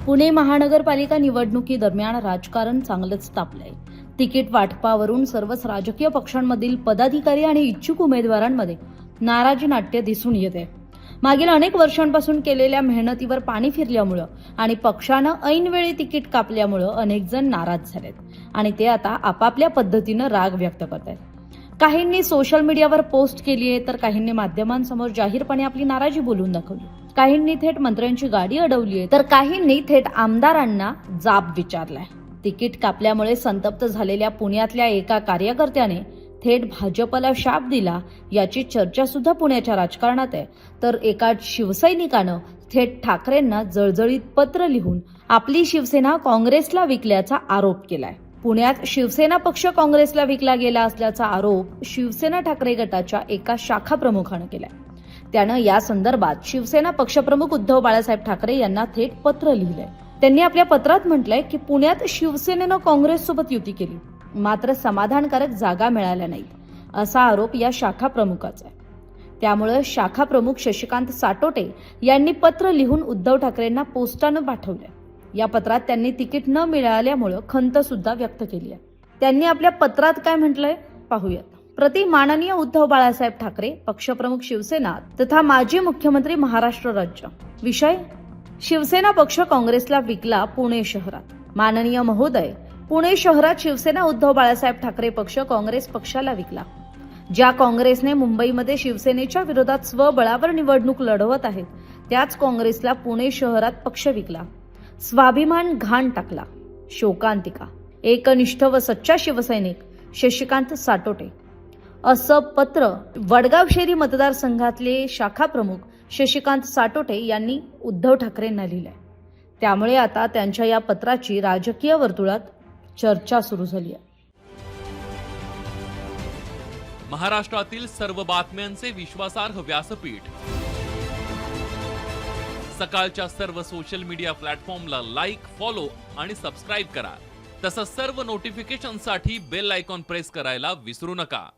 पुणे महानगरपालिका निवडणुकीदरम्यान राजकारण चांगलंच तापलंय। तिकीट वाटपावरून सर्वच राजकीय पक्षांमधील पदाधिकारी आणि इच्छुक उमेदवारांमध्ये नाराजी नाट्य दिसून येते। मागील अनेक वर्षांपासून केलेल्या मेहनतीवर पाणी फिरल्यामुळे आणि पक्षानं ऐनवेळी तिकीट कापल्यामुळे अनेक जण नाराज झालेत आणि ते आता आपापल्या पद्धतीनं राग व्यक्त करतात। काहींनी सोशल मीडियावर पोस्ट केली आहे, तर काहींनी माध्यमांसमोर जाहीरपणे आपली नाराजी बोलून दाखवली। काहींनी थेट मंत्र्यांची गाडी अडवली आहे, तर काहींनी थेट आमदारांना जाब विचारलाय। तिकीट कापल्यामुळे संतप्त झालेल्या पुण्यातल्या एका कार्यकर्त्याने थेट भाजपला शाप दिला, याची चर्चा सुद्धा पुण्याच्या राजकारणात आहे। तर एका शिवसैनिकानं थेट ठाकरेंना जळजळीत पत्र लिहून आपली शिवसेना काँग्रेसला विकल्याचा आरोप केलाय। पुण्यात शिवसेना पक्ष काँग्रेसला विकला गेला असल्याचा आरोप शिवसेना ठाकरे गटाच्या एका शाखा प्रमुखानं केलाय। त्यानं या संदर्भात शिवसेना पक्षप्रमुख उद्धव बाळासाहेब ठाकरे यांना थेट पत्र लिहिलंय। त्यांनी आपल्या पत्रात म्हटलंय की पुण्यात शिवसेनेनं काँग्रेससोबत युती केली, मात्र समाधानकारक जागा मिळाल्या नाहीत असा आरोप या शाखा प्रमुखाचा आहे। त्यामुळे शाखा प्रमुख शशिकांत साटोटे यांनी पत्र लिहून उद्धव ठाकरेंना पोस्टानं पाठवलंय। या पत्रात त्यांनी तिकीट न मिळाल्यामुळे खंत सुद्धा व्यक्त केली आहे। त्यांनी आपल्या पत्रात काय म्हटलंय पाहूयात। प्रति माननीय उद्धव बाळासाहेब ठाकरे, पक्षप्रमुख शिवसेना तथा माजी मुख्यमंत्री महाराष्ट्र राज्य। विषय: शिवसेना पक्ष काँग्रेसला विकला पुणे शहरात। माननीय महोदय, पुणे शहरात शिवसेना उद्धव बाळासाहेब ठाकरे पक्ष काँग्रेस पक्षाला विकला। ज्या काँग्रेसने मुंबईमध्ये शिवसेनेच्या विरोधात स्वबळावर निवडणूक लढवत आहेत, त्याच काँग्रेसला पुणे शहरात पक्ष विकला। स्वाभिमान घाण टाकला। शोकांतिका। एकनिष्ठ व सच्चा शिवसैनिक शशिकांत साटोटे। असं पत्र वडगाव शेरी मतदारसंघातले शाखा प्रमुख शशिकांत साटोटे यांनी उद्धव ठाकरेंना लिहिलंय। त्यामुळे आता त्यांच्या या पत्राची राजकीय वर्तुळात चर्चा सुरू झाली आहे। महाराष्ट्रातील सर्व बातम्यांचे विश्वासार्ह व्यासपीठ, सकाळच्या सर्व सोशल मीडिया प्लॅटफॉर्मला लाईक, फॉलो आणि सबस्क्राईब करा। तसंच सर्व नोटिफिकेशनसाठी बेल आयकॉन प्रेस करायला विसरू नका।